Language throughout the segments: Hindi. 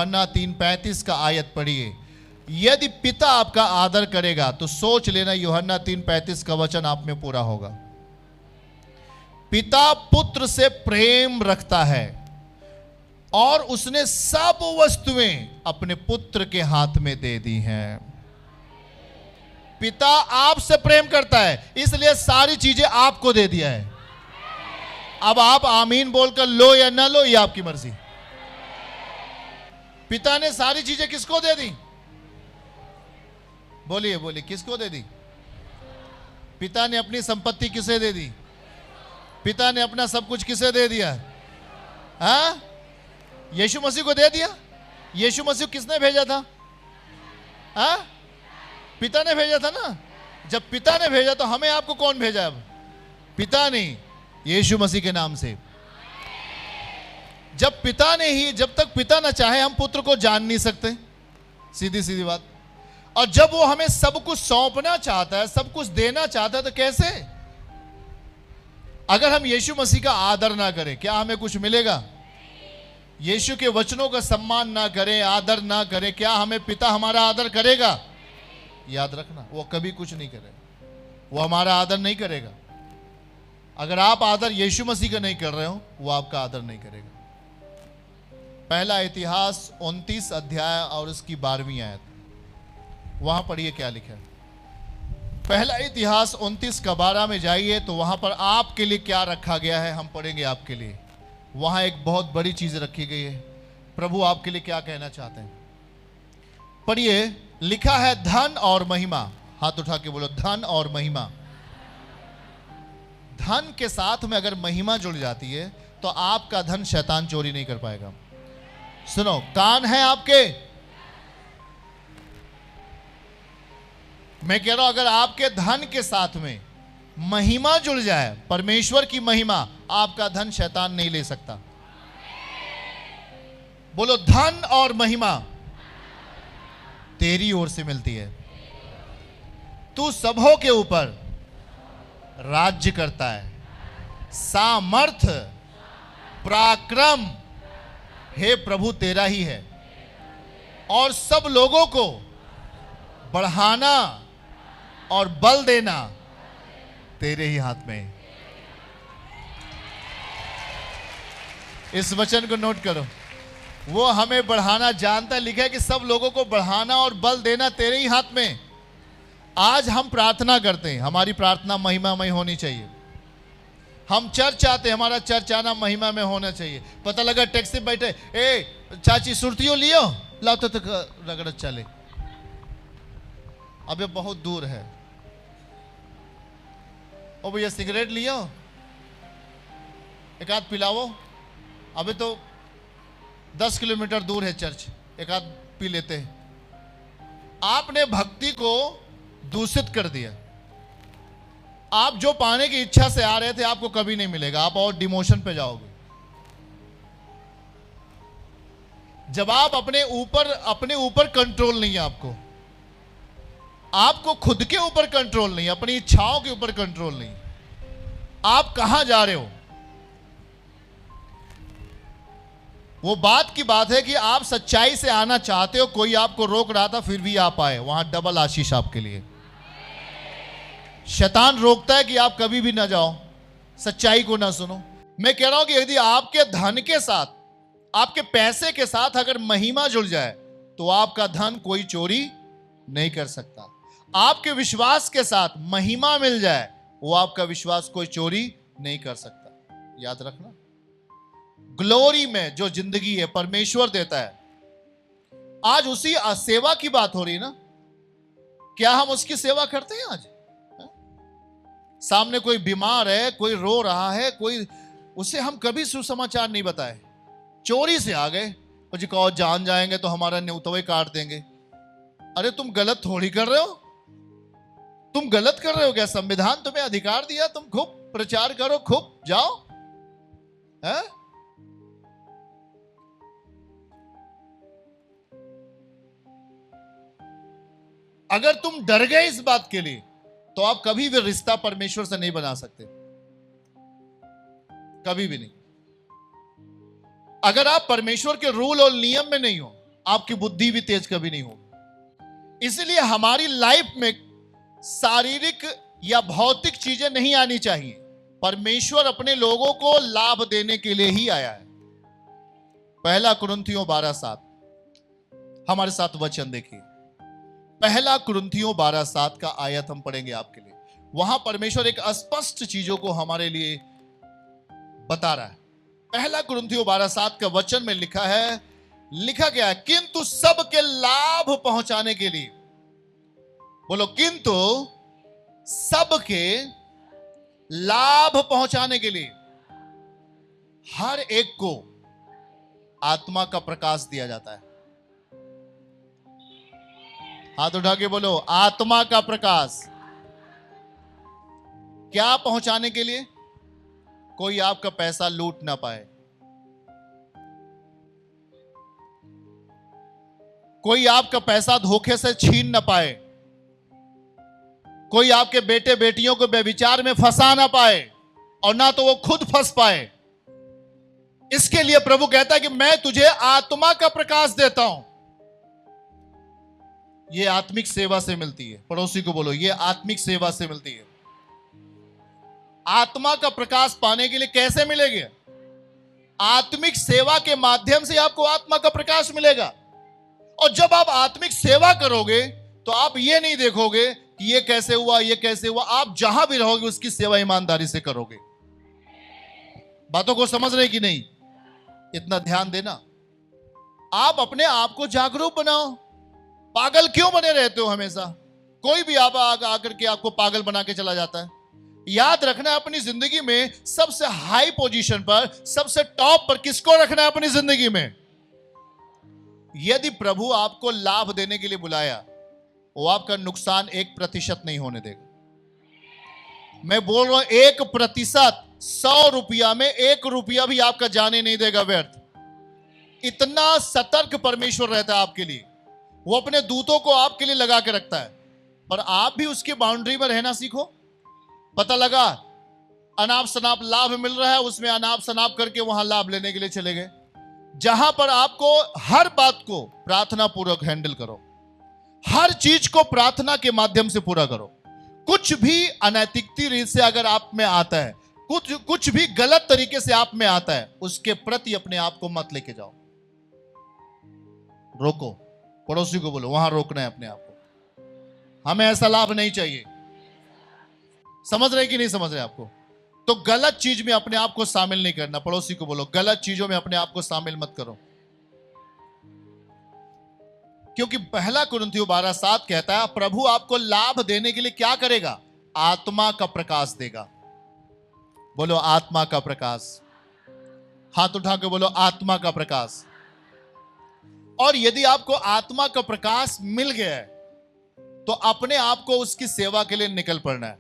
यूहन्ना 3:35 का आयत पढ़िए। यदि पिता आपका आदर करेगा तो सोच लेना यूहन्ना 3:35 का वचन आप में पूरा होगा। पिता पुत्र से प्रेम रखता है और उसने सब वस्तुएं अपने पुत्र के हाथ में दे दी हैं। पिता आपसे प्रेम करता है, इसलिए सारी चीजें आपको दे दिया है। अब आप आमीन बोलकर लो या ना लो, ये आपकी मर्जी। पिता ने सारी चीजें किसको दे दी? बोलिए बोलिए, किसको दे दी? पिता ने अपनी संपत्ति किसे दे दी? पिता ने अपना सब कुछ किसे दे दिया? हाँ, यीशु मसीह को दे दिया। यीशु मसीह किसने भेजा था? हाँ, पिता ने भेजा था ना। जब पिता ने भेजा तो हमें आपको कौन भेजा? अब पिता नहीं, यीशु मसीह के नाम से। जब पिता ने ही, जब तक पिता ना चाहे हम पुत्र को जान नहीं सकते, सीधी सीधी बात। और जब वो हमें सब कुछ सौंपना चाहता है, सब कुछ देना चाहता है, तो कैसे? अगर हम यीशु मसीह का आदर ना करें, क्या हमें कुछ मिलेगा? यीशु के वचनों का सम्मान ना करें, आदर ना करें, क्या हमें पिता हमारा आदर करेगा? याद रखना, वो कभी कुछ नहीं करेगा। वो हमारा आदर नहीं करेगा। अगर आप आदर यीशु मसीह का नहीं कर रहे हो, वो आपका आदर नहीं करेगा। पहला इतिहास 29 अध्याय और उसकी 12वीं आयत, वहां पढ़िए क्या लिखा है। पहला इतिहास 29 का 12 में जाइए तो वहां पर आपके लिए क्या रखा गया है, हम पढ़ेंगे आपके लिए। वहां एक बहुत बड़ी चीज रखी गई है। प्रभु आपके लिए क्या कहना चाहते हैं, पढ़िए। लिखा है धन और महिमा। हाथ उठा के बोलो, धन और महिमा। धन के साथ में अगर महिमा जुड़ जाती है तो आपका धन शैतान चोरी नहीं कर पाएगा। सुनो, कान है आपके? मैं कह रहा हूं, अगर आपके धन के साथ में महिमा जुड़ जाए, परमेश्वर की महिमा, आपका धन शैतान नहीं ले सकता। बोलो, धन और महिमा तेरी ओर से मिलती है। तू सबों के ऊपर राज्य करता है। सामर्थ्य, पराक्रम हे प्रभु तेरा ही है, और सब लोगों को बढ़ाना और बल देना तेरे ही हाथ में है। इस वचन को नोट करो, वो हमें बढ़ाना जानता है। लिखा है कि सब लोगों को बढ़ाना और बल देना तेरे ही हाथ में। आज हम प्रार्थना करते हैं, हमारी प्रार्थना महिमामय होनी चाहिए। हम चर्च आते हैं, हमारा चर्च आना महिमा में होना चाहिए। पता लगा टैक्सी में बैठे, ए चाची सुर्तियों लियो, लाओ तो रगड़ चले। अबे बहुत दूर है। ओ भैया सिगरेट लियो, एक आध पिलाओ। अबे तो 10 किलोमीटर दूर है चर्च, एक आध पी लेते हैं। आपने भक्ति को दूषित कर दिया। आप जो पाने की इच्छा से आ रहे थे, आपको कभी नहीं मिलेगा। आप और डिमोशन पे जाओगे। जब आप अपने ऊपर कंट्रोल नहीं है, आपको खुद के ऊपर कंट्रोल नहीं, अपनी इच्छाओं के ऊपर कंट्रोल नहीं, आप कहां जा रहे हो? वो बात की बात है कि आप सच्चाई से आना चाहते हो, कोई आपको रोक रहा था फिर भी आप आए, वहां डबल आशीष आपके लिए। शैतान रोकता है कि आप कभी भी ना जाओ, सच्चाई को ना सुनो। मैं कह रहा हूं कि यदि आपके धन के साथ, आपके पैसे के साथ अगर महिमा जुड़ जाए तो आपका धन कोई चोरी नहीं कर सकता। आपके विश्वास के साथ महिमा मिल जाए, वो आपका विश्वास कोई चोरी नहीं कर सकता। याद रखना, ग्लोरी में जो जिंदगी है परमेश्वर देता है। आज उसी सेवा की बात हो रही है ना, क्या हम उसकी सेवा करते हैं? आज सामने कोई बीमार है, कोई रो रहा है, कोई, उसे हम कभी सुसमाचार नहीं बताए, चोरी से आ गए और जी कहो जान जाएंगे तो हमारा न्योतवे काट देंगे। अरे तुम गलत थोड़ी कर रहे हो, तुम गलत कर रहे हो क्या? संविधान तुम्हें अधिकार दिया, तुम खूब प्रचार करो, खूब जाओ है? अगर तुम डर गए इस बात के लिए तो आप कभी भी रिश्ता परमेश्वर से नहीं बना सकते, कभी भी नहीं। अगर आप परमेश्वर के रूल और नियम में नहीं हो, आपकी बुद्धि भी तेज कभी नहीं होगी। इसलिए हमारी लाइफ में शारीरिक या भौतिक चीजें नहीं आनी चाहिए। परमेश्वर अपने लोगों को लाभ देने के लिए ही आया है। पहला कुरिन्थियों 12:7, हमारे साथ वचन देखिए। पहला कुरिन्थियों 12:7 का आयत हम पढ़ेंगे आपके लिए। वहां परमेश्वर एक स्पष्ट चीजों को हमारे लिए बता रहा है। पहला कुरिन्थियों 12:7 का वचन में लिखा गया है, किंतु सबके लाभ पहुंचाने के लिए, बोलो, किंतु सबके लाभ पहुंचाने के लिए हर एक को आत्मा का प्रकाश दिया जाता है। हाथ उठा के बोलो, आत्मा का प्रकाश। क्या पहुंचाने के लिए? कोई आपका पैसा लूट ना पाए, कोई आपका पैसा धोखे से छीन ना पाए, कोई आपके बेटे बेटियों को व्यभिचार में फंसा ना पाए, और ना तो वो खुद फंस पाए। इसके लिए प्रभु कहता है कि मैं तुझे आत्मा का प्रकाश देता हूं। ये आत्मिक सेवा से मिलती है। पड़ोसी को बोलो, ये आत्मिक सेवा से मिलती है। आत्मा का प्रकाश पाने के लिए कैसे मिलेगा? आत्मिक सेवा के माध्यम से आपको आत्मा का प्रकाश मिलेगा। और जब आप आत्मिक सेवा करोगे तो आप ये नहीं देखोगे कि ये कैसे हुआ, ये कैसे हुआ। आप जहां भी रहोगे उसकी सेवा ईमानदारी से करोगे। बातों को समझ रहे कि नहीं? इतना ध्यान देना। आप अपने आप को जागरूक बनाओ। पागल क्यों बने रहते हो हमेशा? कोई भी आप आकर के आपको पागल बना के चला जाता है। याद रखना है, अपनी जिंदगी में सबसे हाई पोजीशन पर, सबसे टॉप पर किसको रखना है अपनी जिंदगी में? यदि प्रभु आपको लाभ देने के लिए बुलाया, वो आपका नुकसान 1% नहीं होने देगा। मैं बोल रहा हूं 1%, 100 रुपया में 1 रुपया भी आपका जाने नहीं देगा व्यर्थ। इतना सतर्क परमेश्वर रहता है आपके लिए। वो अपने दूतों को आपके लिए लगा के रखता है, पर आप भी उसकी बाउंड्री में रहना सीखो। पता लगा अनाप शनाप लाभ मिल रहा है, उसमें अनाप शनाप करके वहां लाभ लेने के लिए चले गए। जहां पर आपको हर बात को प्रार्थना पूर्वक हैंडल करो, हर चीज को प्रार्थना के माध्यम से पूरा करो। कुछ भी अनैतिकता रीत से अगर आप में आता है, कुछ भी गलत तरीके से आप में आता है, उसके प्रति अपने आप को मत लेके जाओ, रोको। पड़ोसी को बोलो, वहां रोकना है अपने आप को। हमें ऐसा लाभ नहीं चाहिए। समझ रहे कि नहीं समझ रहे आपको? तो गलत चीज में अपने आप को शामिल नहीं करना। पड़ोसी को बोलो, गलत चीजों में अपने आप को शामिल मत करो। क्योंकि पहला कुरिन्थियों 12:7 कहता है, प्रभु आपको लाभ देने के लिए क्या करेगा? आत्मा का प्रकाश देगा। बोलो, आत्मा का प्रकाश। हाथ उठा के बोलो, आत्मा का प्रकाश। और यदि आपको आत्मा का प्रकाश मिल गया है तो अपने आप को उसकी सेवा के लिए निकल पड़ना है।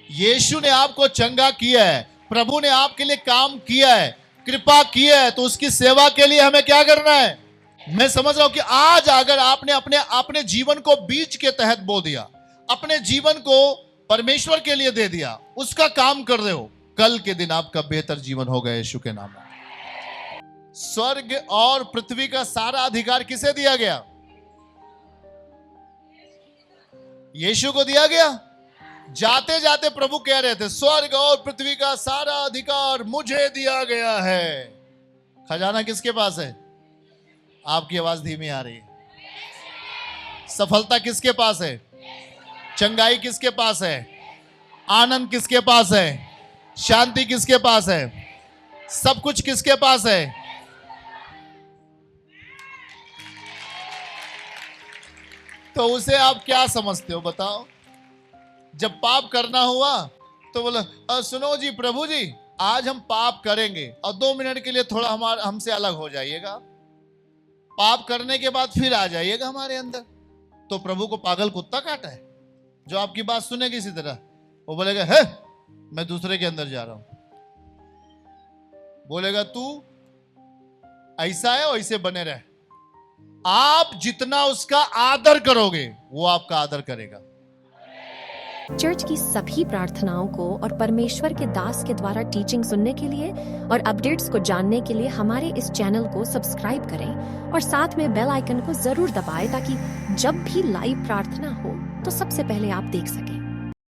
यीशु ने आपको चंगा किया है, प्रभु ने आपके लिए काम किया है, कृपा किया है, तो उसकी सेवा के लिए हमें क्या करना है? मैं समझ रहा हूं कि आज अगर आपने अपने जीवन को बीज के तहत बो दिया, अपने जीवन को परमेश्वर के लिए दे दिया, उसका काम कर रहे हो, कल के दिन आपका बेहतर जीवन होगा यीशु के नाम में। स्वर्ग और पृथ्वी का सारा अधिकार किसे दिया गया? यीशु को दिया गया। जाते जाते प्रभु कह रहे थे, स्वर्ग और पृथ्वी का सारा अधिकार मुझे दिया गया है। खजाना किसके पास है? आपकी आवाज धीमी आ रही है। सफलता किसके पास है? चंगाई किसके पास है? आनंद किसके पास है? शांति किसके पास है? सब कुछ किसके पास है? तो उसे आप क्या समझते हो बताओ? जब पाप करना हुआ तो बोला, सुनो जी प्रभु जी, आज हम पाप करेंगे और 2 मिनट के लिए थोड़ा हमसे अलग हो जाइएगा, पाप करने के बाद फिर आ जाइएगा हमारे अंदर। तो प्रभु को पागल कुत्ता काटा है जो आपकी बात सुनेगा इसी तरह। वो बोलेगा, है मैं दूसरे के अंदर जा रहा हूं। बोलेगा, तू ऐसा है वैसे बने रहे। आप जितना उसका आदर करोगे वो आपका आदर करेगा। चर्च की सभी प्रार्थनाओं को और परमेश्वर के दास के द्वारा टीचिंग सुनने के लिए और अपडेट्स को जानने के लिए हमारे इस चैनल को सब्सक्राइब करें और साथ में बेल आइकन को जरूर दबाएं ताकि जब भी लाइव प्रार्थना हो तो सबसे पहले आप देख सकें।